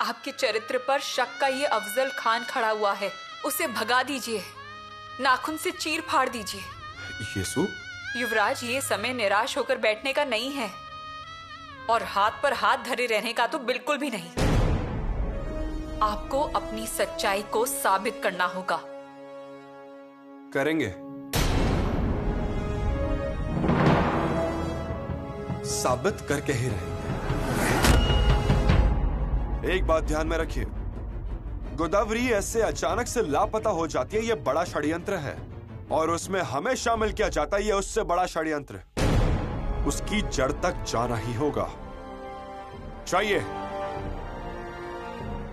आपके चरित्र पर शक का ये अफजल खान खड़ा हुआ है, उसे भगा दीजिए, नाखून से चीर फाड़ दीजिए। येसु? युवराज, ये समय निराश होकर बैठने का नहीं है और हाथ पर हाथ धरे रहने का तो बिल्कुल भी नहीं। आपको अपनी सच्चाई को साबित करना होगा। करेंगे, साबित करके ही रहेंगे। एक बात ध्यान में रखिए, गोदावरी ऐसे अचानक से लापता हो जाती है, यह बड़ा षड्यंत्र है और उसमें हमें शामिल किया जाता है, यह उससे बड़ा षड्यंत्र। उसकी जड़ तक जाना ही होगा। चाहिए?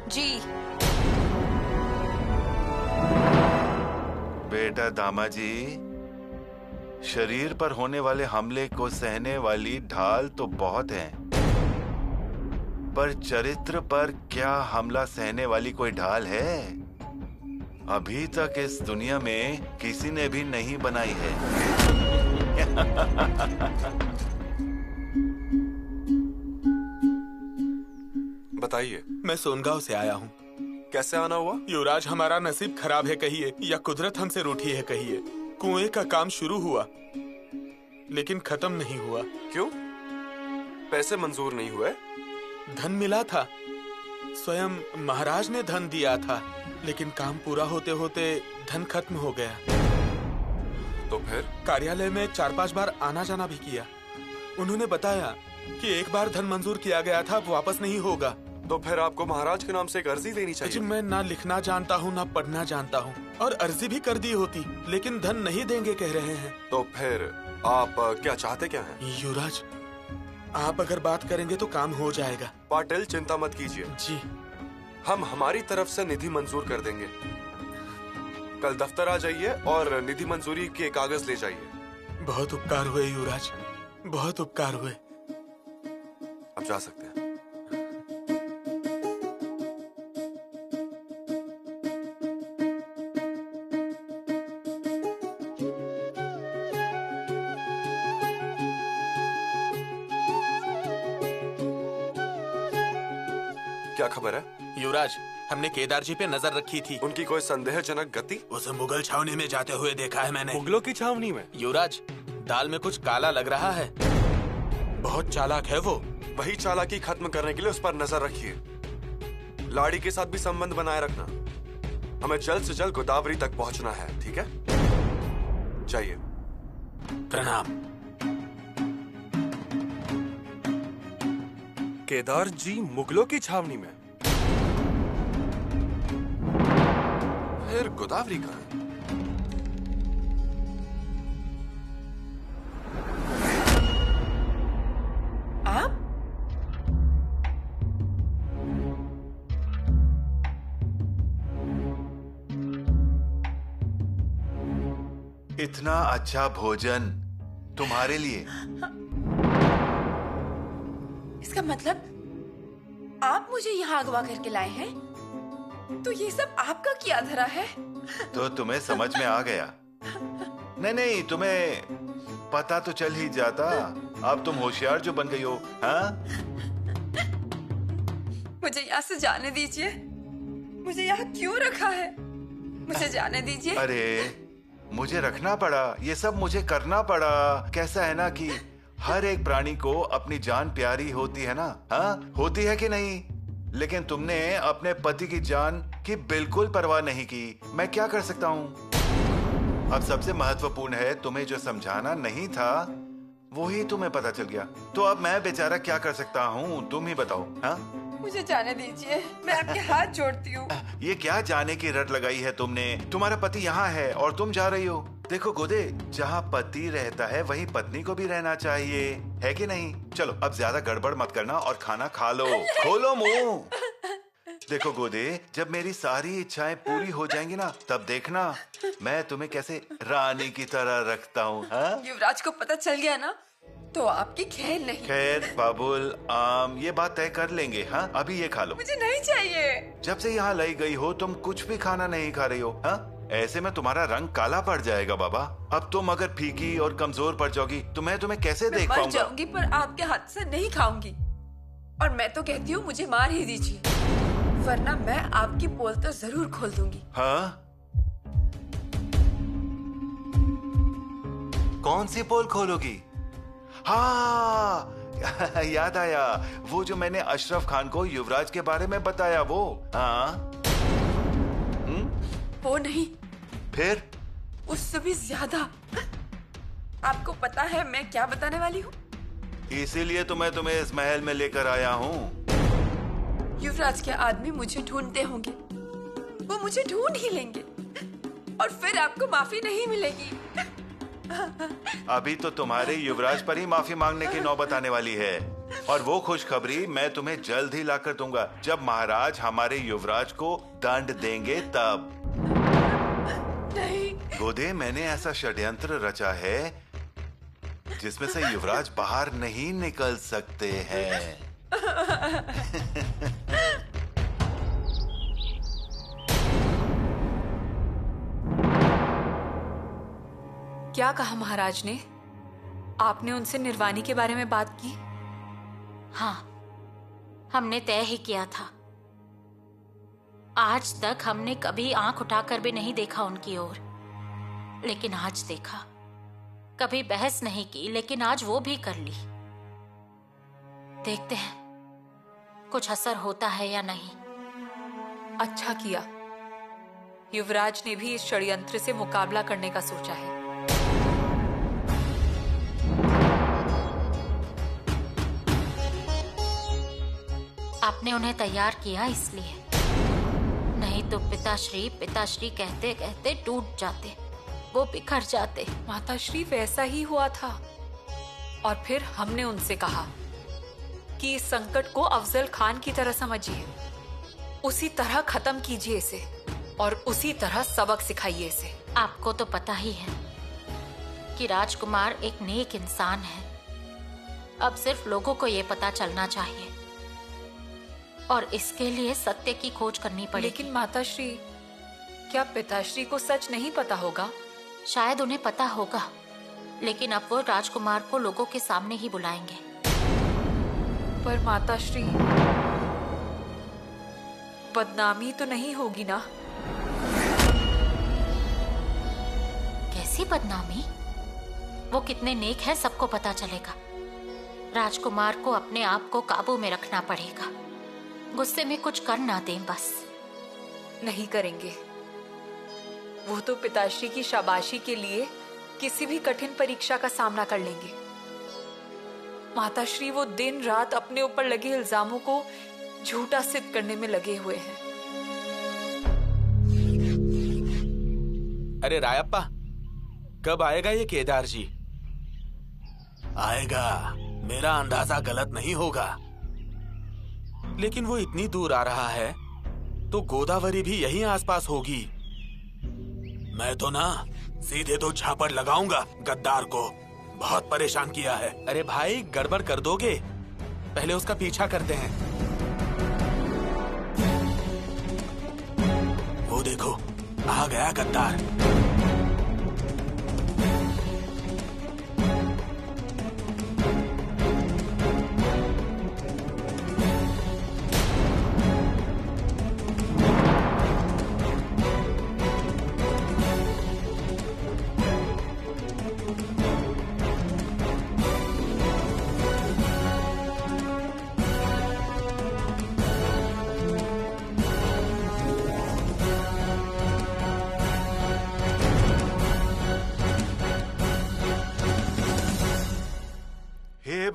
जी। बेटा दामाजी, शरीर पर होने वाले हमले को सहने वाली ढाल तो बहुत है, पर चरित्र पर क्या हमला सहने वाली कोई ढाल है? अभी तक इस दुनिया में किसी ने भी नहीं बनाई है। बताइए। मैं सोनगांव से आया हूँ। कैसे आना हुआ? युवराज, हमारा नसीब खराब है कहिए या कुदरत हमसे रूठी है कहिए। कुएं का काम शुरू हुआ लेकिन खत्म नहीं हुआ। क्यों? पैसे मंजूर नहीं हुए? धन मिला था, स्वयं महाराज ने धन दिया था, लेकिन काम पूरा होते होते धन खत्म हो गया। तो फिर? कार्यालय में 4-5 बार आना जाना भी किया। उन्होंने बताया कि एक बार धन मंजूर किया गया था, अब वापस नहीं होगा। तो फिर आपको महाराज के नाम से एक अर्जी देनी चाहिए। मैं ना लिखना जानता हूँ ना पढ़ना जानता हूँ, और अर्जी भी कर दी होती, लेकिन धन नहीं देंगे कह रहे हैं। तो फिर आप क्या चाहते क्या हैं? युवराज, आप अगर बात करेंगे तो काम हो जाएगा। पाटिल, चिंता मत कीजिए जी। हम हमारी तरफ से निधि मंजूर कर देंगे। कल दफ्तर आ जाइए और निधि मंजूरी के कागज ले जाइए। बहुत उपकार हुए युवराज, बहुत उपकार हुए। अब जा सकते हैं। क्या खबर है? युवराज, हमने केदार जी पे नजर रखी थी। उनकी कोई संदेहजनक गति? उसे मुगल छावनी में जाते हुए देखा है मैंने। मुगलों की छावनी में? युवराज, दाल में कुछ काला लग रहा है। बहुत चालाक है वो। वही चालाकी खत्म करने के लिए उस पर नजर रखिए। लाड़ी के साथ भी संबंध बनाए रखना। हमें जल्द से जल्द गोदावरी तक पहुंचना है, ठीक है? चाहिए। प्रणाम। केदार जी मुगलों की छावनी में? फिर गोदावरी कहाँ है? आप? इतना अच्छा भोजन तुम्हारे लिए। इसका मतलब आप मुझे यहाँ अगवा करके लाए हैं? तो ये सब आपका किया धरा है? तो तुम्हें समझ में आ गया? नहीं, तुम्हें पता तो चल ही जाता। अब तुम होशियार जो बन गई हो। हाँ? मुझे यहाँ से जाने दीजिए। मुझे यहाँ क्यों रखा है? मुझे जाने दीजिए। अरे, मुझे रखना पड़ा, ये सब मुझे करना पड़ा। कैसा है ना कि हर एक प्राणी को अपनी जान प्यारी होती है ना? हाँ, होती है कि नहीं? लेकिन तुमने अपने पति की जान की बिल्कुल परवाह नहीं की। मैं क्या कर सकता हूँ? अब सबसे महत्वपूर्ण है, तुम्हें जो समझाना नहीं था वही तुम्हें पता चल गया। तो अब मैं बेचारा क्या कर सकता हूँ, तुम ही बताओ। हाँ, मुझे जाने दीजिए, मैं आपके हाथ जोड़ती हूँ। ये क्या जाने की रट लगाई है तुमने? तुम्हारा पति यहाँ है और तुम जा रही हो। देखो गोदे, जहाँ पति रहता है वहीं पत्नी को भी रहना चाहिए, है कि नहीं? चलो अब ज्यादा गड़बड़ मत करना और खाना खा लो। खोलो मुंह। देखो गोदे, जब मेरी सारी इच्छाएं पूरी हो जाएंगी ना, तब देखना मैं तुम्हें कैसे रानी की तरह रखता हूँ। हाँ? युवराज को पता चल गया ना तो आपकी खैर नहीं। खैर बाबुल आम, ये बात तय कर लेंगे। हाँ, अभी ये खा लो। मुझे नहीं चाहिए। जब से यहाँ लाई गई हो तुम कुछ भी खाना नहीं खा रही हो। हाँ? ऐसे में तुम्हारा रंग काला पड़ जाएगा बाबा। अब तुम अगर फीकी और कमजोर पड़ जाओगी तो मैं तुम्हें कैसे देख मर पाऊंगा? जाऊंगी पर आपके हाथ से नहीं खाऊंगी। और मैं तो कहती हूँ मुझे मार ही दीजिए। वरना मैं आपकी पोल तो जरूर खोल दूंगी। हाँ? कौन सी पोल खोलोगी? हाँ याद आया, वो जो मैंने अशरफ खान को युवराज के बारे में बताया वो। हाँ वो नहीं, फिर? उससे भी ज्यादा। आपको पता है मैं क्या बताने वाली हूँ? इसीलिए तो मैं तुम्हें इस महल में लेकर आया हूँ। युवराज के आदमी मुझे ढूंढते होंगे, वो मुझे ढूंढ ही लेंगे और फिर आपको माफी नहीं मिलेगी। अभी तो तुम्हारे युवराज पर ही माफी मांगने की नौबत आने वाली है, और वो खुशखबरी मैं तुम्हें जल्द ही लाकर दूंगा, जब महाराज हमारे युवराज को दंड देंगे तब। नहीं। गोदे, मैंने ऐसा षड्यंत्र रचा है जिसमें से युवराज बाहर नहीं निकल सकते हैं। क्या कहा महाराज ने? आपने उनसे निर्वाणी के बारे में बात की? हाँ, हमने तय ही किया था। आज तक हमने कभी आंख उठाकर भी नहीं देखा उनकी ओर, लेकिन आज देखा। कभी बहस नहीं की, लेकिन आज वो भी कर ली। देखते हैं कुछ असर होता है या नहीं। अच्छा किया, युवराज ने भी इस षड्यंत्र से मुकाबला करने का सोचा है। आपने उन्हें तैयार किया इसलिए, नहीं तो पिताश्री कहते कहते टूट जाते, वो बिखर जाते। माताश्री, वैसा ही हुआ था। और फिर हमने उनसे कहा कि इस संकट को अफजल खान की तरह समझिए, उसी तरह खत्म कीजिए इसे और उसी तरह सबक सिखाइए इसे। आपको तो पता ही है कि राजकुमार एक नेक इंसान है। अब सिर्फ लोगों को ये पता चलना चाहिए और इसके लिए सत्य की खोज करनी पड़ेगी। लेकिन माताश्री, क्या पिताश्री को सच नहीं पता होगा? शायद उन्हें पता होगा, लेकिन अब वो राजकुमार को लोगों के सामने ही बुलाएंगे। पर माताश्री, बदनामी तो नहीं होगी ना? कैसी बदनामी? वो कितने नेक हैं सबको पता चलेगा। राजकुमार को अपने आप को काबू में रखना पड़ेगा, गुस्से में कुछ कर ना दें बस। नहीं करेंगे। वो तो पिताश्री की शाबाशी के लिए किसी भी कठिन परीक्षा का सामना कर लेंगे। माताश्री, वो दिन रात अपने ऊपर लगे इल्जामों को झूठा सिद्ध करने में लगे हुए हैं। अरे रायप्पा, कब आएगा ये केदार जी? आएगा, मेरा अंदाजा गलत नहीं होगा। लेकिन वो इतनी दूर आ रहा है तो गोदावरी भी यहीं आसपास होगी। मैं तो ना सीधे तो झापड़ लगाऊंगा गद्दार को, बहुत परेशान किया है। अरे भाई, गड़बड़ कर दोगे, पहले उसका पीछा करते हैं। वो देखो, आ गया गद्दार।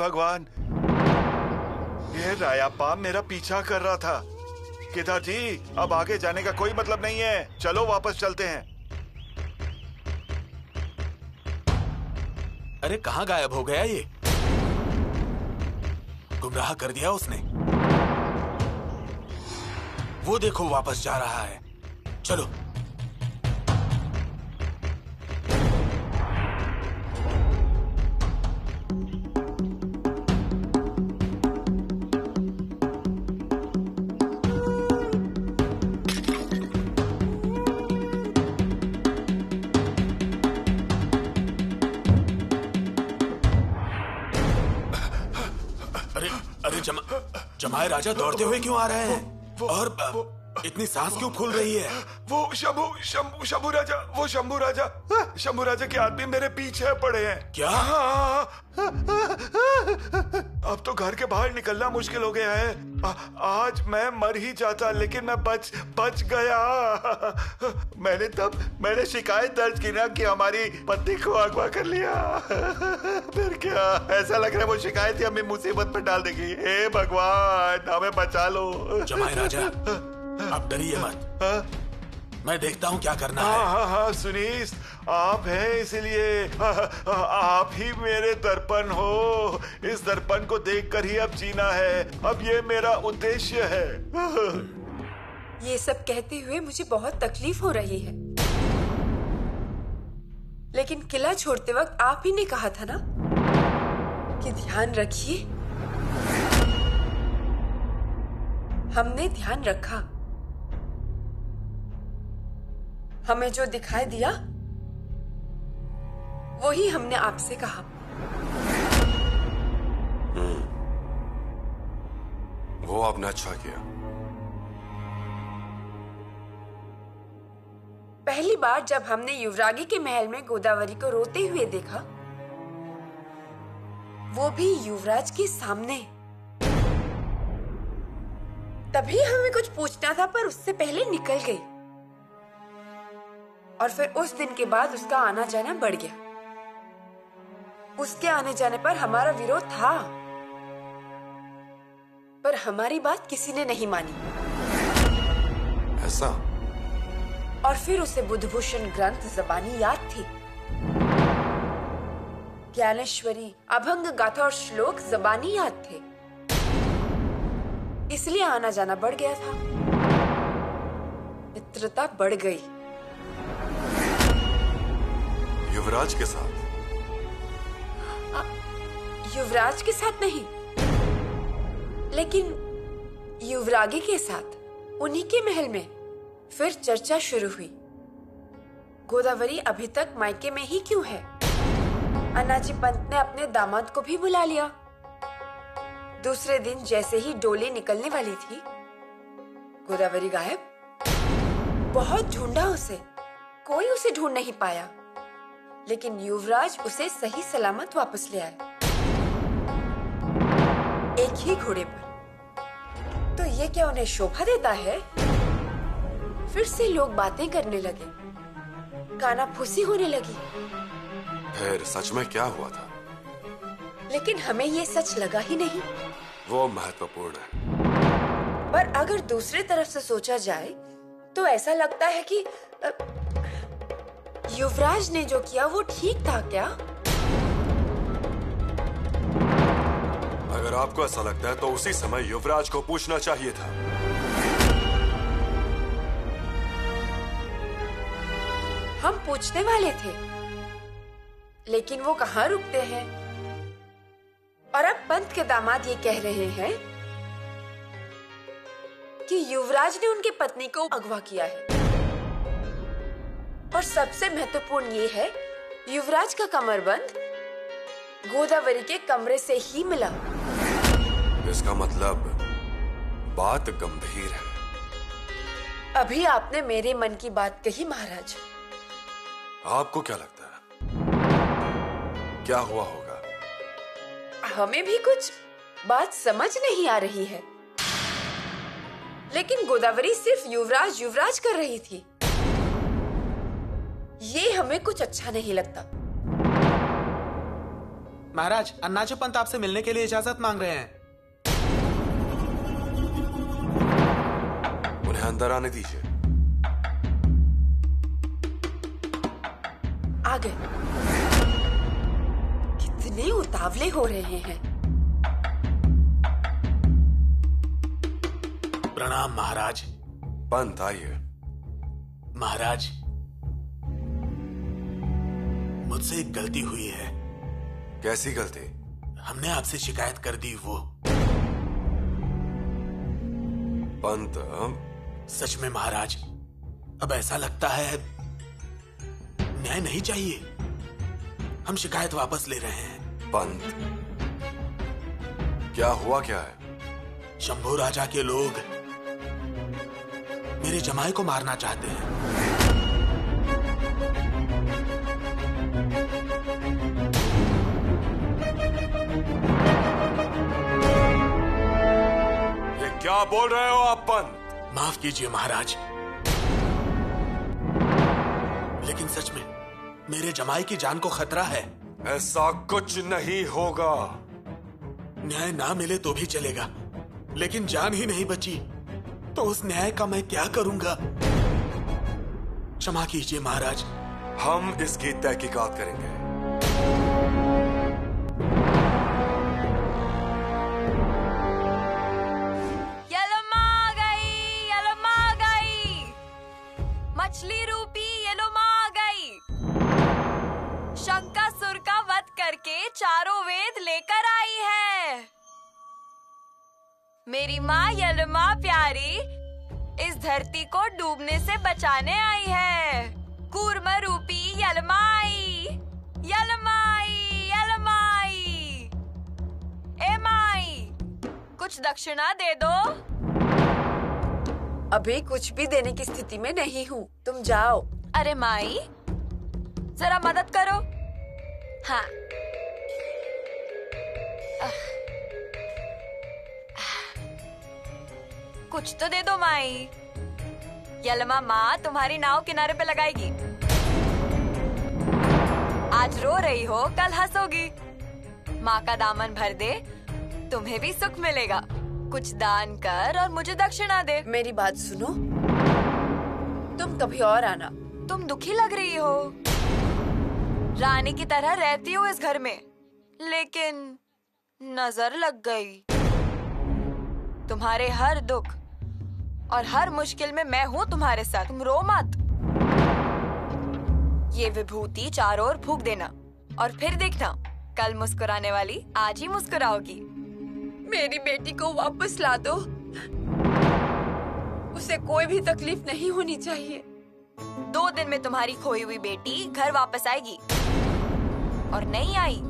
भगवान, ये रायाप्पा मेरा पीछा कर रहा था। केदार जी, अब आगे जाने का कोई मतलब नहीं है, चलो वापस चलते हैं। अरे कहाँ गायब हो गया ये? गुमराह कर दिया उसने। वो देखो वापस जा रहा है, चलो। जमाए राजा दौड़ते हुए क्यों आ रहे हैं? और इतनी सांस क्यों फूल रही है? वो शंभू राजा के आदमी मेरे पीछे पड़े हैं। क्या? अब तो घर के बाहर निकलना मुश्किल हो गया है। आज मैं मर ही जाता, लेकिन मैं बच गया। मैंने शिकायत दर्ज की ना कि हमारी पत्नी को अगवा कर लिया। फिर क्या? ऐसा लग रहा है वो शिकायत ही हमें मुसीबत में डाल देगी। हे भगवान, हमें बचा लो। जमाई राजा, अब डरिए मत। मैं देखता हूँ क्या करना है। हाँ, सुनीस, आप हैं इसलिए आप ही मेरे दर्पण हो। इस दर्पण को देखकर ही अब जीना है। अब ये मेरा उद्देश्य है। ये सब कहते हुए मुझे बहुत तकलीफ हो रही है, लेकिन किला छोड़ते वक्त आप ही ने कहा था ना कि ध्यान रखिए। हमने ध्यान रखा। हमें जो दिखाई दिया वही हमने आपसे कहा। वो आपने अच्छा किया। पहली बार जब हमने युवरागी के महल में गोदावरी को रोते हुए देखा, वो भी युवराज के सामने, तभी हमें कुछ पूछना था, पर उससे पहले निकल गई। और फिर उस दिन के बाद उसका आना जाना बढ़ गया। उसके आने जाने पर हमारा विरोध था, पर हमारी बात किसी ने नहीं मानी। ऐसा? और फिर उसे बुद्धभूषण ग्रंथ जबानी याद थी। ज्ञानेश्वरी, अभंग गाथा और श्लोक जबानी याद थे, इसलिए आना जाना बढ़ गया था। मित्रता बढ़ गई। युवराज के साथ? युवराज के साथ नहीं, लेकिन युवरागी के साथ, उन्हीं के महल में। फिर चर्चा शुरू हुई। गोदावरी अभी तक मायके में ही क्यों है? अनाजी पंत ने अपने दामाद को भी बुला लिया। दूसरे दिन जैसे ही डोली निकलने वाली थी, गोदावरी गायब। बहुत ढूंढा उसे, कोई उसे ढूंढ नहीं पाया, लेकिन युवराज उसे सही सलामत वापस ले आए, एक ही घोड़े पर। तो ये क्या उन्हें शोभा देता है? फिर से लोग बातें करने लगे, कानाफूसी होने लगी। फिर सच में क्या हुआ था? लेकिन हमें ये सच लगा ही नहीं। वो महत्वपूर्ण है। पर अगर दूसरी तरफ से सोचा जाए तो ऐसा लगता है कि युवराज ने जो किया वो ठीक था क्या? अगर आपको ऐसा लगता है तो उसी समय युवराज को पूछना चाहिए था। हम पूछने वाले थे, लेकिन वो कहाँ रुकते हैं। और अब पंत के दामाद ये कह रहे हैं कि युवराज ने उनकी पत्नी को अगवा किया है। और सबसे महत्वपूर्ण ये है, युवराज का कमरबंद गोदावरी के कमरे से ही मिला। इसका मतलब बात गंभीर है। अभी आपने मेरे मन की बात कही महाराज। आपको क्या लगता है क्या हुआ होगा? हमें भी कुछ बात समझ नहीं आ रही है, लेकिन गोदावरी सिर्फ युवराज युवराज कर रही थी। ये हमें कुछ अच्छा नहीं लगता। महाराज, अन्नाजी पंत आपसे मिलने के लिए इजाजत मांग रहे हैं। उन्हें अंदर आने दीजिए। आ गए। कितने उतावले हो रहे हैं। प्रणाम महाराज। पंत आइए। महाराज, मुझसे एक गलती हुई है। कैसी गलती? हमने आपसे शिकायत कर दी वो। पंत, सच में महाराज, अब ऐसा लगता है न्याय नहीं चाहिए। हम शिकायत वापस ले रहे हैं। पंत, क्या हुआ क्या है? शंभू राजा के लोग मेरे जमाई को मारना चाहते हैं। ये क्या बोल रहे हो आप पंत? माफ कीजिए महाराज, लेकिन सच में मेरे जमाई की जान को खतरा है। ऐसा कुछ नहीं होगा। न्याय ना मिले तो भी चलेगा, लेकिन जान ही नहीं बची तो उस न्याय का मैं क्या करूंगा? क्षमा कीजिए महाराज। हम इसकी तहकीकात करेंगे। यलमा आ गई, यलमा आ गई, मछली रूपी यलमा आ गई। शंकासुर का वध करके चारों वेद लेकर आई है। मेरी माँ यलमा प्यारी इस धरती को डूबने से बचाने आई है। कूर्म रूपी यलमा आई, यलमा आई, यलमा आई। ए माई, कुछ दक्षिणा दे दो। अभी कुछ भी देने की स्थिति में नहीं हूँ, तुम जाओ। अरे माई, जरा मदद करो। हाँ। कुछ तो दे दो माई। यलमा माँ तुम्हारी नाव किनारे पे लगाएगी। आज रो रही हो, कल हंसोगी। माँ का दामन भर दे, तुम्हें भी सुख मिलेगा। कुछ दान कर और मुझे दक्षिणा दे। मेरी बात सुनो, तुम कभी और आना। तुम दुखी लग रही हो। रानी की तरह रहती हो इस घर में, लेकिन नजर लग गई। तुम्हारे हर दुख और हर मुश्किल में मैं हूँ तुम्हारे साथ। तुम रो मत। ये विभूति चारों ओर फूंक देना और फिर देखना, कल मुस्कुराने वाली आज ही मुस्कुराओगी। मेरी बेटी को वापस ला दो। उसे कोई भी तकलीफ नहीं होनी चाहिए। 2 दिन में तुम्हारी खोई हुई बेटी घर वापस आएगी, और नहीं आई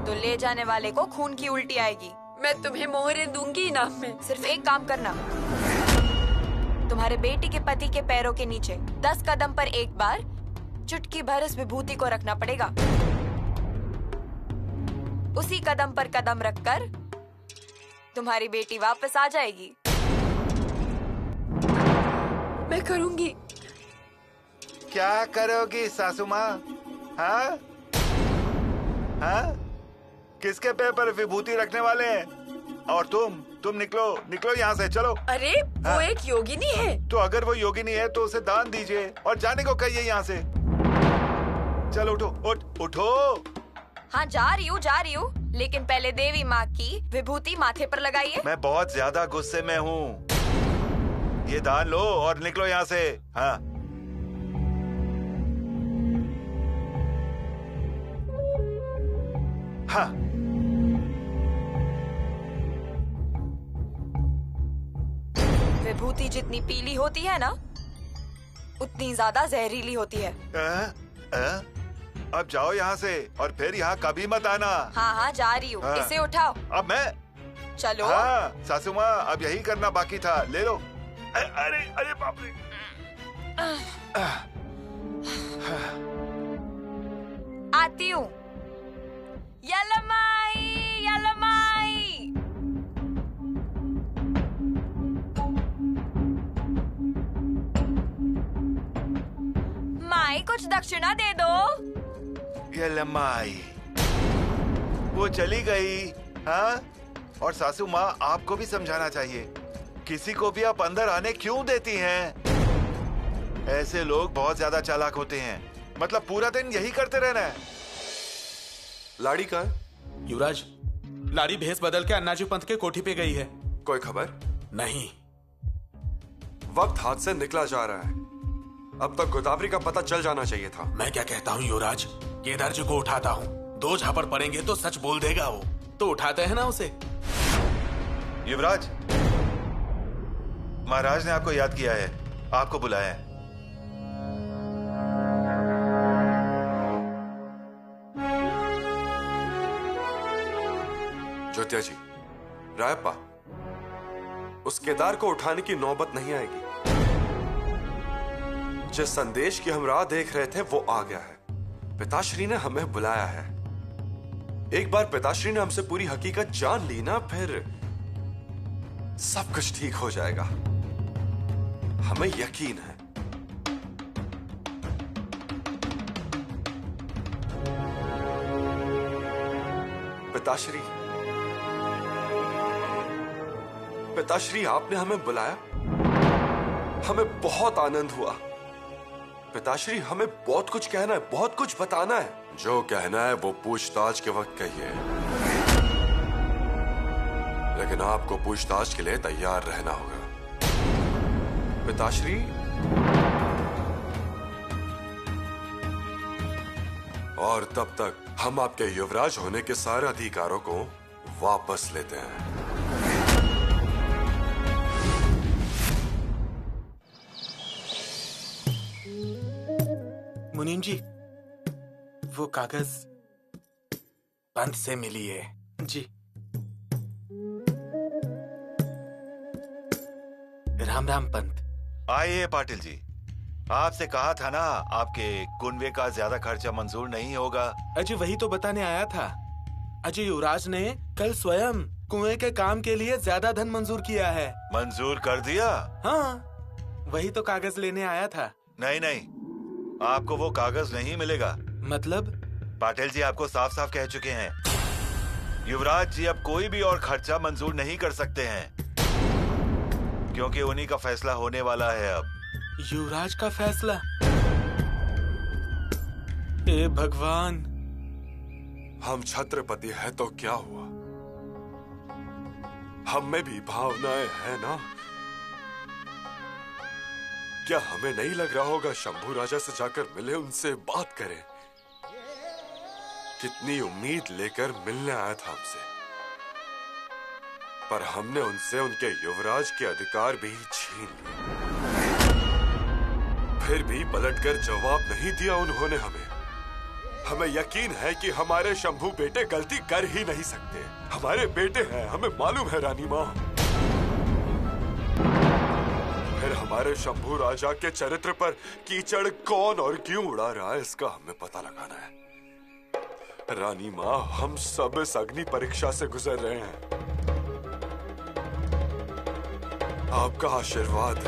तो ले जाने वाले को खून की उल्टी आएगी। मैं तुम्हें मोहरे दूंगी इनाम में। सिर्फ एक काम करना, तुम्हारे बेटी के पति के पैरों के नीचे 10 कदम पर एक बार चुटकी भर इस विभूति को रखना पड़ेगा। उसी कदम पर कदम रखकर तुम्हारी बेटी वापस आ जाएगी। मैं करूंगी। क्या करोगी सासू माँ? हाँ? हाँ? किसके पैर पर विभूति रखने वाले हैं? और तुम निकलो यहाँ से, चलो। अरे वो एक योगिनी है। तो अगर वो योगिनी है तो उसे दान दीजिए और जाने को कहिए यहाँ से। चलो उठो। हाँ जा रही हूँ, लेकिन पहले देवी माँ की विभूति माथे पर लगाइए। मैं बहुत ज्यादा गुस्से में हूँ। ये दान लो और निकलो यहाँ से। हाँ। हाँ। विभूति जितनी पीली होती है ना, उतनी ज्यादा जहरीली होती है। अब जाओ यहाँ से और फिर यहाँ कभी मत आना। हाँ जा रही हूँ। इसे उठाओ। अब मैं? चलो। हाँ सासू माँ, अब यही करना बाकी था, ले लो। अरे बाप रे। आती हूँ। यलमाई, यलमाई। माई कुछ दक्षिणा दे दो। यलमाई वो चली गई। हाँ? और सासू माँ, आपको भी समझाना चाहिए, किसी को भी आप अंदर आने क्यों देती हैं? ऐसे लोग बहुत ज्यादा चालाक होते हैं। मतलब पूरा दिन यही करते रहना है। लाड़ी कहाँ है? युवराज, लाड़ी भेस बदल के अन्नाजी पंत के कोठी पे गई है। कोई खबर? नहीं। वक्त हाथ से निकला जा रहा है। अब तक गोदावरी का पता चल जाना चाहिए था। मैं क्या कहता हूँ युवराज, केदार जी को उठाता हूँ। 2 झापड़ पड़ेंगे तो सच बोल देगा वो, तो उठाते हैं ना उसे। युवराज, महाराज ने आपको याद किया है, आपको बुलाया है। ज्योतिया जी, रायप्पा, उस केदार को उठाने की नौबत नहीं आएगी। जिस संदेश की हम राह देख रहे थे वो आ गया है। पिताश्री ने हमें बुलाया है। एक बार पिताश्री ने हमसे पूरी हकीकत जान ली ना, फिर सब कुछ ठीक हो जाएगा, हमें यकीन है। पिताश्री, पिताश्री आपने हमें बुलाया, हमें बहुत आनंद हुआ। पिताश्री हमें बहुत कुछ कहना है, बहुत कुछ बताना है। जो कहना है वो पूछताछ के वक्त कहिए, लेकिन आपको पूछताछ के लिए तैयार रहना होगा। पिताश्री, और तब तक हम आपके युवराज होने के सारे अधिकारों को वापस लेते हैं। मुनीम जी, वो कागज पंत से मिली है जी। राम राम पंत। आइए पाटिल जी, आपसे कहा था ना आपके कुनवे का ज्यादा खर्चा मंजूर नहीं होगा। अजय वही तो बताने आया था। अजय युवराज ने कल स्वयं कुएं के काम के लिए ज्यादा धन मंजूर किया है। मंजूर कर दिया? हाँ, वही तो कागज लेने आया था। नहीं नहीं, आपको वो कागज नहीं मिलेगा। मतलब? पाटिल जी आपको साफ साफ कह चुके हैं, युवराज जी अब कोई भी और खर्चा मंजूर नहीं कर सकते हैं, क्योंकि उन्हीं का फैसला होने वाला है अब। युवराज का फैसला? हे भगवान। हम छत्रपति है तो क्या हुआ, हम में भी भावनाएं हैं ना। क्या हमें नहीं लग रहा होगा शंभू राजा से जाकर मिले, उनसे बात करें? कितनी उम्मीद लेकर मिलने आया था हमसे, पर हमने उनसे उनके युवराज के अधिकार भी छीन लिए। फिर भी पलटकर जवाब नहीं दिया उन्होंने हमें। हमें यकीन है कि हमारे शंभू बेटे गलती कर ही नहीं सकते। हमारे बेटे हैं, हमें मालूम है रानी माँ। फिर हमारे शंभू राजा के चरित्र पर कीचड़ कौन और क्यों उड़ा रहा है, इसका हमें पता लगाना है। रानी माँ, हम सब इस अग्नि परीक्षा से गुजर रहे हैं। आपका आशीर्वाद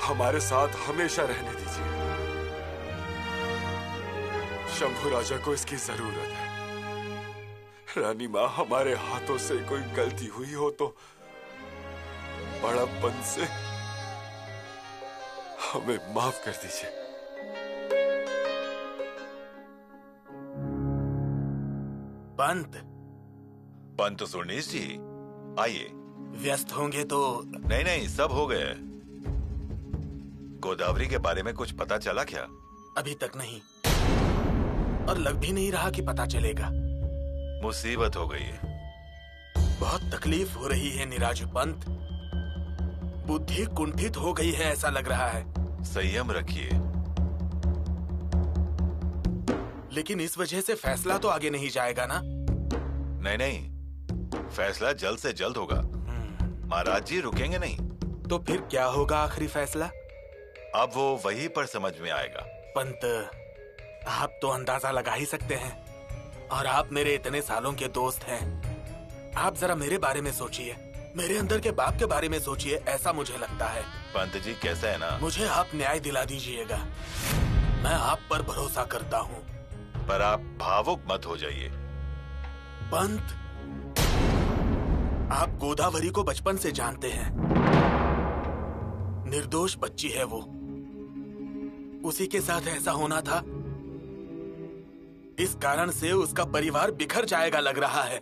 हमारे साथ हमेशा रहने दीजिए। शंभू राजा को इसकी जरूरत है। रानी माँ, हमारे हाथों से कोई गलती हुई हो तो बड़प्पन से हमें माफ कर दीजिए। पंत सुरनीस जी, आइए। व्यस्त होंगे तो? नहीं नहीं, सब हो गए। गोदावरी के बारे में कुछ पता चला क्या? अभी तक नहीं, और लग भी नहीं रहा कि पता चलेगा। मुसीबत हो गई है। बहुत तकलीफ हो रही है निराजू पंत। बुद्धि कुंठित हो गई है ऐसा लग रहा है। संयम रखिए। लेकिन इस वजह से फैसला तो आगे नहीं जाएगा ना? नहीं नहीं, फैसला जल्द से जल्द होगा। महाराज जी रुकेंगे नहीं। तो फिर क्या होगा आखिरी फैसला? अब वो वहीं पर समझ में आएगा। पंत, आप तो अंदाजा लगा ही सकते हैं, और आप मेरे इतने सालों के दोस्त हैं। आप जरा मेरे बारे में सोचिए, मेरे अंदर के बाप के बारे में सोचिए, ऐसा मुझे लगता है। पंत जी कैसा है ना, मुझे आप न्याय दिला दीजिएगा। मैं आप पर भरोसा करता हूँ। पर आप भावुक मत हो जाइए। पंत, आप गोदावरी को बचपन से जानते हैं। निर्दोष बच्ची है वो, उसी के साथ ऐसा होना था। इस कारण से उसका परिवार बिखर जाएगा लग रहा है।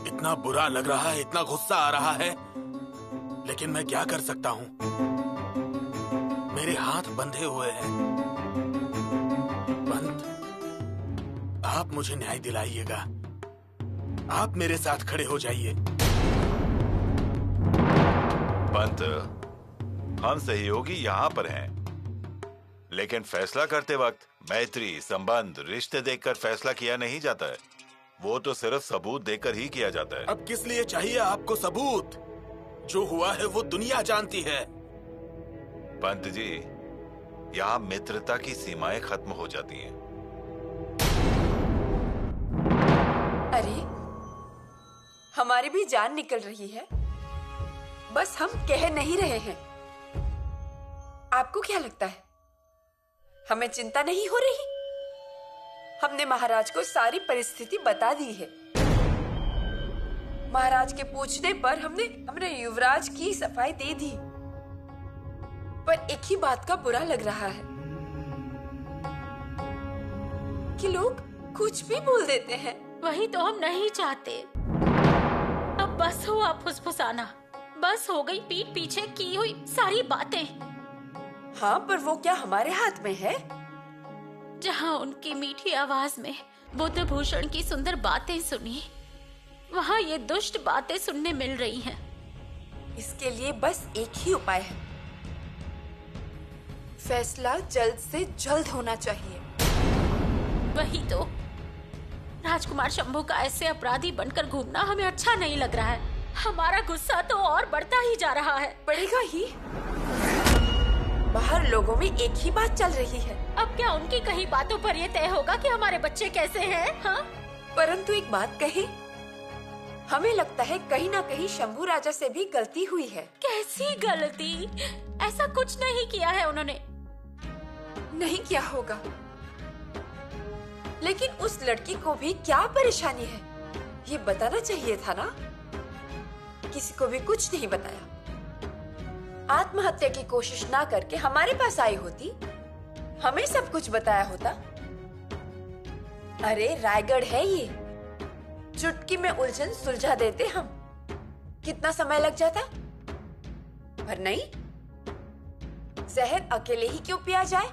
इतना बुरा लग रहा है, इतना गुस्सा आ रहा है, लेकिन मैं क्या कर सकता हूं? मेरे हाथ बंधे हुए हैं। पंत, आप मुझे न्याय दिलाइएगा। आप मेरे साथ खड़े हो जाइए। पंत, हम सहयोगी यहाँ पर हैं, लेकिन फैसला करते वक्त मैत्री, संबंध, रिश्ते देखकर फैसला किया नहीं जाता है। वो तो सिर्फ सबूत देकर ही किया जाता है। अब किस लिए चाहिए आपको सबूत? जो हुआ है वो दुनिया जानती है। पंत जी, यहाँ मित्रता की सीमाएं खत्म हो जाती हैं। अरे, हमारी भी जान निकल रही है, बस हम कह नहीं रहे हैं। आपको क्या लगता है, हमें चिंता नहीं हो रही? हमने महाराज को सारी परिस्थिति बता दी है। महाराज के पूछने पर हमने युवराज की सफाई दे दी। पर एक ही बात का बुरा लग रहा है कि लोग कुछ भी बोल देते हैं। वही तो हम नहीं चाहते। अब बस हो आप फुसफुसाना, बस हो गई पीठ पीछे की हुई सारी बातें। हाँ, पर वो क्या हमारे हाथ में है? जहाँ उनकी मीठी आवाज में बुद्ध भूषण की सुंदर बातें सुनी, वहाँ ये दुष्ट बातें सुनने मिल रही हैं। इसके लिए बस एक ही उपाय है, फैसला जल्द से जल्द होना चाहिए। वही तो, राजकुमार शंभू का ऐसे अपराधी बनकर घूमना हमें अच्छा नहीं लग रहा है। हमारा गुस्सा तो और बढ़ता ही जा रहा है। बढ़ेगा ही। बाहर लोगों में एक ही बात चल रही है। अब क्या उनकी कही बातों पर ये तय होगा कि हमारे बच्चे कैसे हैं? हाँ? परंतु एक बात कहे, हमें लगता है कहीं ना कहीं शंभू राजा से भी गलती हुई है। कैसी गलती? ऐसा कुछ नहीं किया है उन्होंने। नहीं किया होगा, लेकिन उस लड़की को भी क्या परेशानी है ये बताना चाहिए था ना। किसी को भी कुछ नहीं बताया। आत्महत्या की कोशिश ना करके हमारे पास आई होती, हमें सब कुछ बताया होता। अरे रायगढ़ है ये, चुटकी में उलझन सुलझा देते हम। कितना समय लग जाता, पर नहीं, जहर अकेले ही क्यों पिया जाए?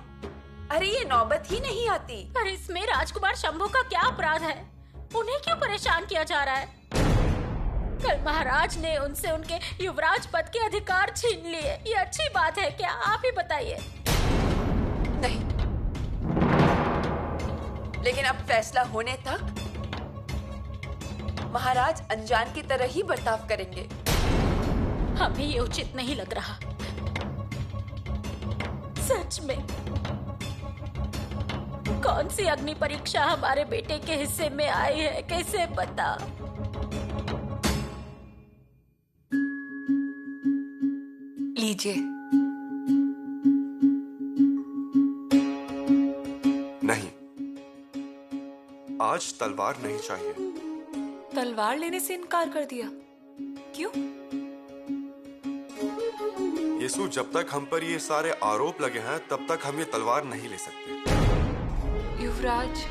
अरे ये नौबत ही नहीं आती। पर इसमें राजकुमार शंभू का क्या अपराध है? उन्हें क्यों परेशान किया जा रहा है? कल महाराज ने उनसे उनके युवराज पद के अधिकार छीन लिए। ये अच्छी बात है क्या? आप ही बताइए। नहीं, लेकिन अब फैसला होने तक महाराज अनजान की तरह ही बर्ताव करेंगे। हमें ये उचित नहीं लग रहा, सच में। कौन सी अग्नि परीक्षा हमारे बेटे के हिस्से में आई है, कैसे पता? लीजिए। नहीं, आज तलवार नहीं चाहिए। तलवार लेने से इनकार कर दिया? क्यों? यीशु, जब तक हम पर ये सारे आरोप लगे हैं तब तक हम ये तलवार नहीं ले सकते। युवराज,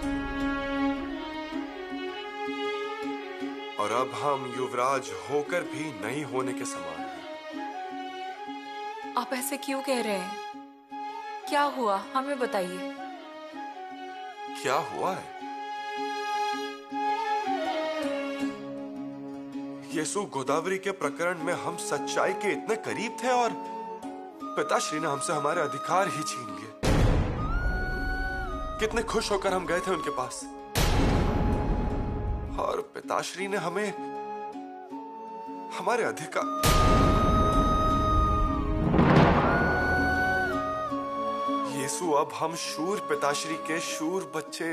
और अब हम युवराज होकर भी नहीं होने के समान हैं। आप ऐसे क्यों कह रहे हैं? क्या हुआ, हमें बताइए। क्या हुआ है? यीशु, गोदावरी के प्रकरण में हम सच्चाई के इतने करीब थे और पिताश्री ने हमसे हमारे अधिकार ही छीन लिए। कितने खुश होकर हम गए थे उनके पास, और पिताश्री ने हमें हमारे अधिकार। यीशु, अब हम शूर पिताश्री के शूर बच्चे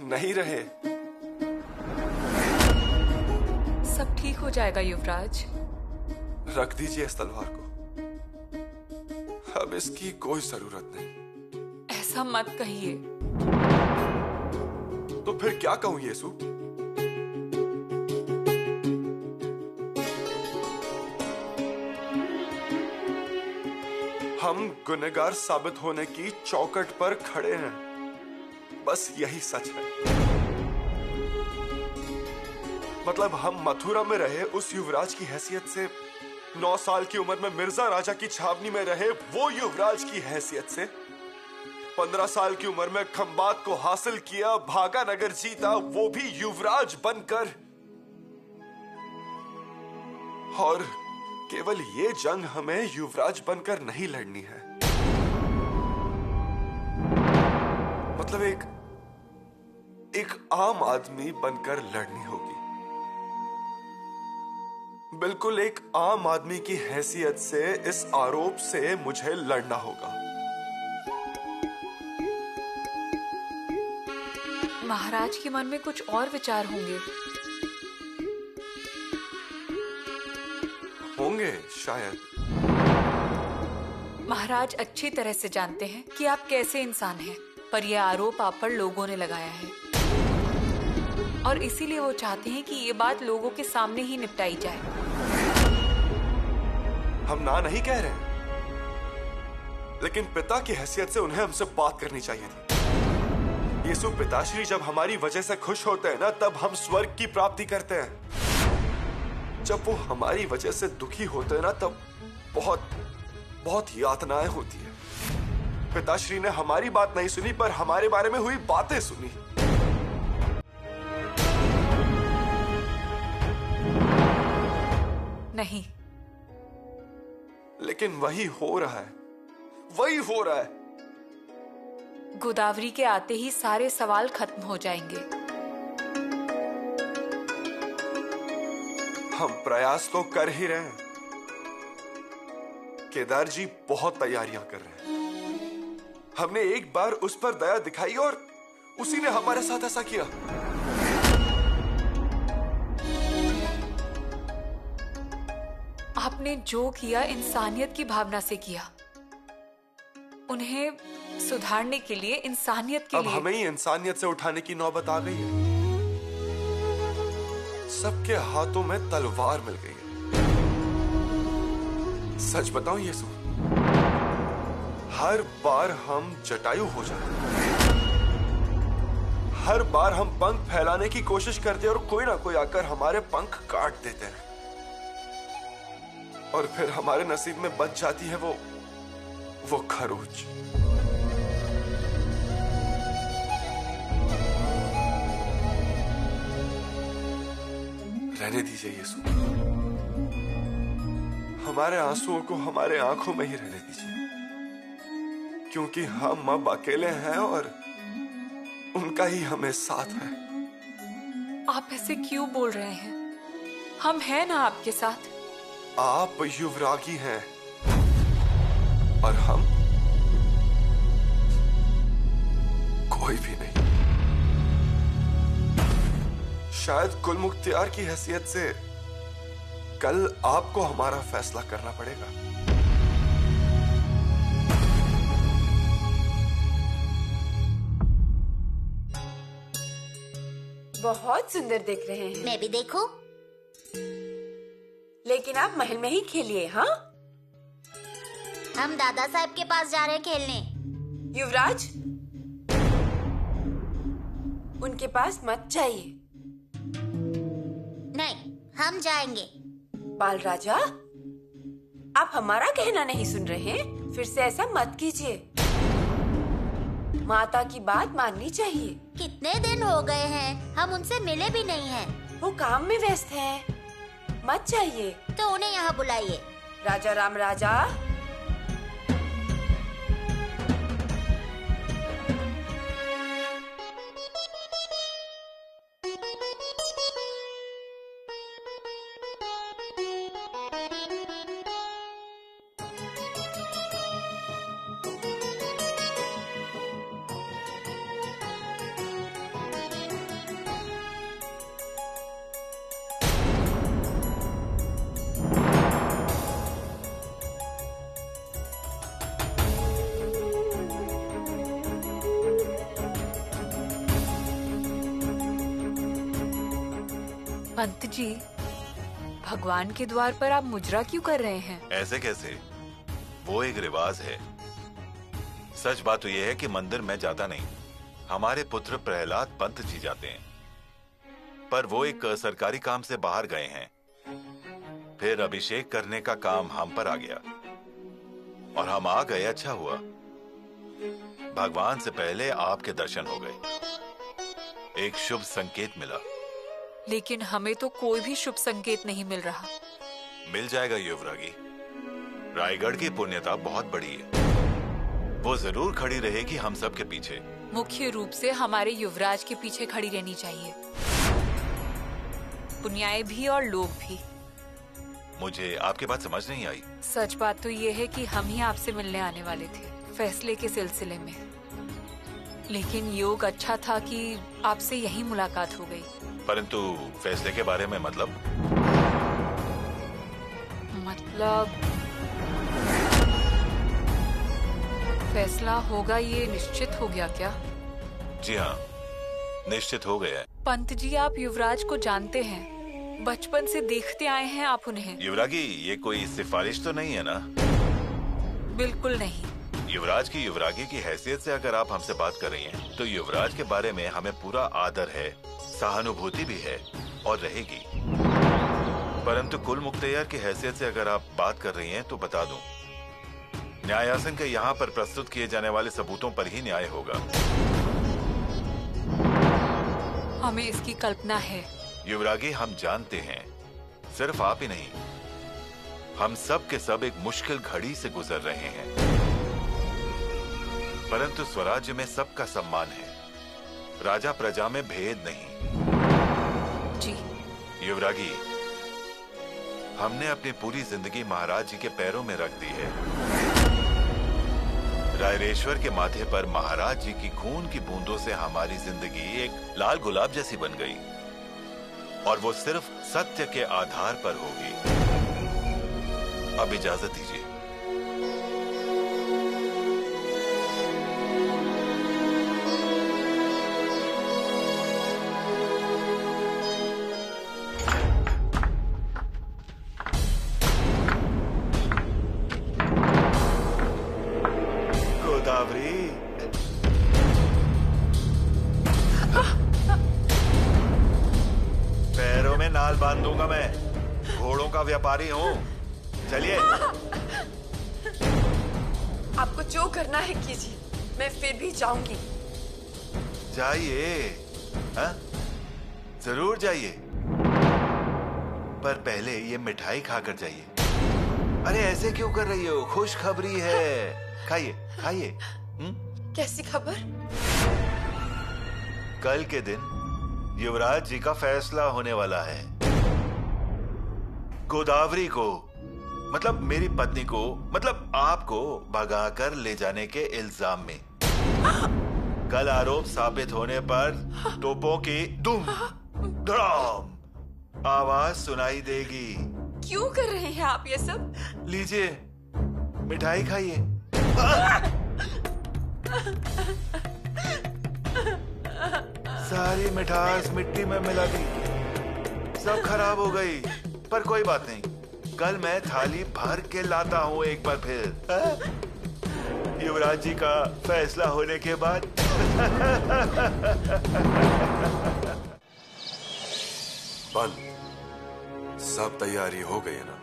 नहीं रहे। सब ठीक हो जाएगा युवराज। रख दीजिए इस तलवार को, अब इसकी कोई जरूरत नहीं। ऐसा मत कहिए। तो फिर क्या कहूं यीशु? हम गुनहगार साबित होने की चौखट पर खड़े हैं, बस यही सच है। मतलब हम मथुरा में रहे उस युवराज की हैसियत से, 9 साल की उम्र में मिर्जा राजा की छावनी में रहे वो युवराज की हैसियत से, 15 साल की उम्र में खंबात को हासिल किया, भागा नगर जीता, वो भी युवराज बनकर। और केवल ये जंग हमें युवराज बनकर नहीं लड़नी है। मतलब एक आम आदमी बनकर लड़नी होगी। बिल्कुल एक आम आदमी की हैसियत से इस आरोप से मुझे लड़ना होगा। महाराज के मन में कुछ और विचार होंगे। होंगे शायद। महाराज अच्छी तरह से जानते हैं कि आप कैसे इंसान हैं, पर यह आरोप आप पर लोगों ने लगाया है और इसीलिए वो चाहते हैं कि ये बात लोगों के सामने ही निपटाई जाए। हम ना नहीं कह रहे, लेकिन पिता की हैसियत से उन्हें हमसे बात करनी चाहिए थी। यीशु पिताश्री जब हमारी वजह से खुश होते हैं ना, तब हम स्वर्ग की प्राप्ति करते हैं। जब वो हमारी वजह से दुखी होते हैं ना, तब बहुत बहुत यातनाएं होती है। पिताश्री ने हमारी बात नहीं सुनी, पर हमारे बारे में हुई बातें सुनी। नहीं, लेकिन वही हो रहा है, वही हो रहा है। गोदावरी के आते ही सारे सवाल खत्म हो जाएंगे। हम प्रयास तो कर ही रहे हैं। केदार जी बहुत तैयारियां कर रहे हैं। हमने एक बार उस पर दया दिखाई और उसी ने हमारे साथ ऐसा किया। आपने जो किया इंसानियत की भावना से किया, उन्हें सुधारने के लिए, इंसानियत के अब लिए। हमें ही इंसानियत से उठाने की नौबत आ गई है। सबके हाथों में तलवार मिल गई है। सच बताऊं यीशु, हर बार हम जटायु हो जाते हैं। हर बार हम पंख फैलाने की कोशिश करते हैं और कोई ना कोई आकर हमारे पंख काट देते हैं, और फिर हमारे नसीब में बच जाती है वो खरोच। रहने दीजिए यीशु, हमारे आंसुओं को हमारे आंखों में ही रहने दीजिए, क्योंकि हम अब अकेले हैं और उनका ही हमें साथ है। आप ऐसे क्यों बोल रहे हैं? हम हैं ना आपके साथ। आप युवरागी हैं और हम कोई भी नहीं। शायद कुल मुख्तियार की हैसियत से कल आपको हमारा फैसला करना पड़ेगा। बहुत सुंदर दिख रहे हैं। मैं भी देखूं? लेकिन आप महल में ही खेलिए। हाँ, हम दादा साहब के पास जा रहे हैं खेलने। युवराज, उनके पास मत जाइए। नहीं, हम जाएंगे। बाल राजा, आप हमारा कहना नहीं सुन रहे? फिर से ऐसा मत कीजिए। माता की बात माननी चाहिए। कितने दिन हो गए हैं, हम उनसे मिले भी नहीं हैं। वो काम में व्यस्त हैं। मत जाइए। तो उन्हें यहाँ बुलाइए। राजा राम राजा, पंत जी, भगवान के द्वार पर आप मुजरा क्यों कर रहे हैं? ऐसे कैसे? वो एक रिवाज है। सच बात तो यह है कि मंदिर में जाता नहीं। हमारे पुत्र प्रहलाद पंत जी जाते हैं, पर वो एक सरकारी काम से बाहर गए हैं। फिर अभिषेक करने का काम हम पर आ गया और हम आ गए। अच्छा हुआ, भगवान से पहले आपके दर्शन हो गए। एक शुभ संकेत मिला। लेकिन हमें तो कोई भी शुभ संकेत नहीं मिल रहा। मिल जाएगा युवरागी। रायगढ़ की पुण्यता बहुत बड़ी है। वो जरूर खड़ी रहेगी हम सब के पीछे। मुख्य रूप से हमारे युवराज के पीछे खड़ी रहनी चाहिए, पुण्याई भी और लोग भी। मुझे आपकी बात समझ नहीं आई। सच बात तो ये है कि हम ही आपसे मिलने आने वाले थे फैसले के सिलसिले में, लेकिन योग अच्छा था कि आपसे यही मुलाकात हो गई। परंतु फैसले के बारे में मतलब फैसला होगा ये निश्चित हो गया क्या? जी हाँ, निश्चित हो गया है। पंत जी, आप युवराज को जानते हैं, बचपन से देखते आए हैं आप उन्हें। युवरागी, ये कोई सिफारिश तो नहीं है ना? बिल्कुल नहीं। युवराज की युवरागी की हैसियत से अगर आप हमसे बात कर रही हैं, तो युवराज के बारे में हमें पूरा आदर है, सहानुभूति भी है और रहेगी। परंतु कुल मुख्तियार की हैसियत से अगर आप बात कर रही हैं, तो बता दूं, न्यायासन के यहाँ पर प्रस्तुत किए जाने वाले सबूतों पर ही न्याय होगा। हमें इसकी कल्पना है। युवरागी, हम जानते हैं, सिर्फ आप ही नहीं, हम सब के सब एक मुश्किल घड़ी से गुजर रहे हैं, परंतु स्वराज्य में सबका सम्मान है, राजा प्रजा में भेद नहीं। जी युवरागी, हमने अपनी पूरी जिंदगी महाराज जी के पैरों में रख दी है। रायरेश्वर के माथे पर महाराज जी की खून की बूंदों से हमारी जिंदगी एक लाल गुलाब जैसी बन गई, और वो सिर्फ सत्य के आधार पर होगी। अब इजाजत दीजिए। गोदावरी, पैरों में नाल बांध दूंगा मैं, घोड़ों का व्यापारी हूँ। चलिए। आपको जो करना है कीजिए, मैं फिर भी जाऊंगी। जाइए, हाँ? जरूर जाइए, पर पहले ये मिठाई खाकर जाइए। अरे ऐसे क्यों कर रही हो? खुशखबरी है, खाइए खाइए। कैसी खबर? कल के दिन युवराज जी का फैसला होने वाला है। गोदावरी को, मतलब मेरी पत्नी को, मतलब आपको भगाकर ले जाने के इल्जाम में। कल आरोप साबित होने पर तोपों की दुम धड़ाम आवाज सुनाई देगी। क्यों कर रहे हैं आप ये सब? लीजिए, मिठाई खाइए। सारी मिठास मिट्टी में मिला दी, सब खराब हो गई, पर कोई बात नहीं, कल मैं थाली भर के लाता हूँ एक बार फिर, युवराज जी का फैसला होने के बाद। बंद। सब तैयारी हो गई है ना?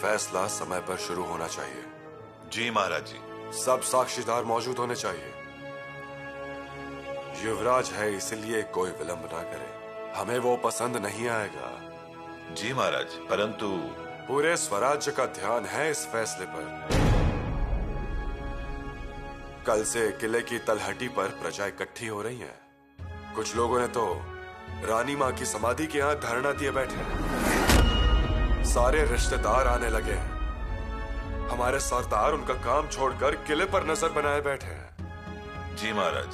फैसला समय पर शुरू होना चाहिए। जी महाराज जी। सब साक्षीदार मौजूद होने चाहिए। युवराज है, इसलिए कोई विलंब ना करे, हमें वो पसंद नहीं आएगा। जी महाराज, परंतु पूरे स्वराज्य का ध्यान है इस फैसले पर। कल से किले की तलहटी पर प्रजा इकट्ठी हो रही है। कुछ लोगों ने तो रानी मां की समाधि के यहां धरना दिए बैठे हैं। सारे रिश्तेदार आने लगे हैं। हमारे सरदार उनका काम छोड़कर किले पर नजर बनाए बैठे हैं। जी महाराज।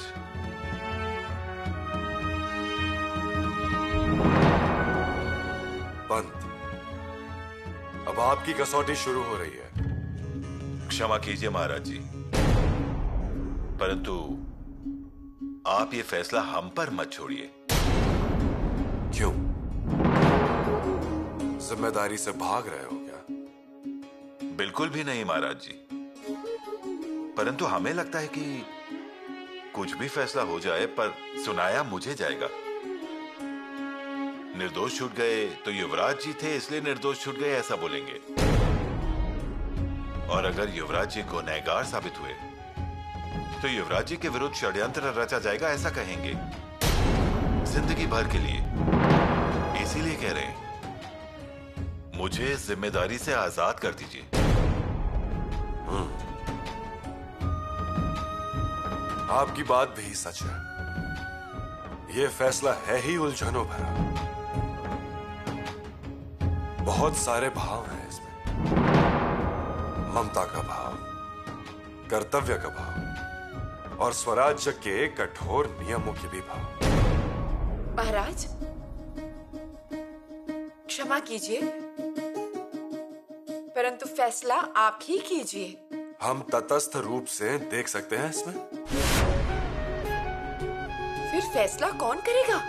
पंत, अब आपकी कसौटी शुरू हो रही है। क्षमा कीजिए महाराज जी, परंतु आप ये फैसला हम पर मत छोड़िए। क्यों? जिम्मेदारी से भाग रहे हो क्या? बिल्कुल भी नहीं महाराज जी, परंतु हमें लगता है कि कुछ भी फैसला हो जाए पर सुनाया मुझे जाएगा। निर्दोष छूट गए तो युवराज जी थे इसलिए निर्दोष छूट गए ऐसा बोलेंगे, और अगर युवराज जी गुनहगार साबित हुए तो युवराज जी के विरुद्ध षड्यंत्र रचा जाएगा ऐसा कहेंगे, जिंदगी भर के लिए। इसीलिए कह रहे हैं, मुझे जिम्मेदारी से आजाद कर दीजिए। आपकी बात भी सच है। ये फैसला है ही उलझनों भरा। बहुत सारे भाव हैं इसमें। ममता का भाव, कर्तव्य का भाव और स्वराज्य के कठोर नियमों के भी भाव। महाराज, क्षमा कीजिए, परंतु फैसला आप ही कीजिए। हम तटस्थ रूप से देख सकते हैं इसमें। फिर फैसला कौन करेगा?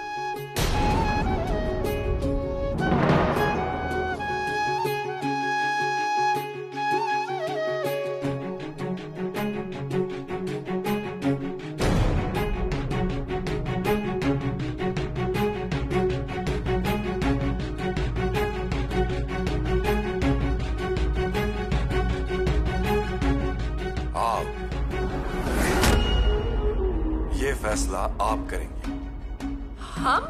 ये फैसला आप करेंगे। हम?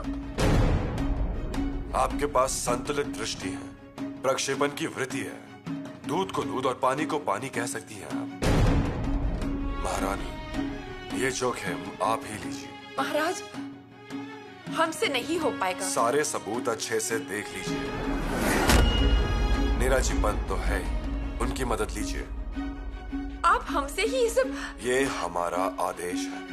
आपके पास संतुलित दृष्टि है, प्रक्षेपण की वृत्ति है, दूध को दूध और पानी को पानी कह सकती हैं आप। महारानी, ये जोखिम आप ही लीजिए। महाराज, हमसे नहीं हो पाएगा। सारे सबूत अच्छे से देख लीजिए। नीराजी पंत तो है ही, उनकी मदद लीजिए। आप हमसे ही ये सब। ये हमारा आदेश है।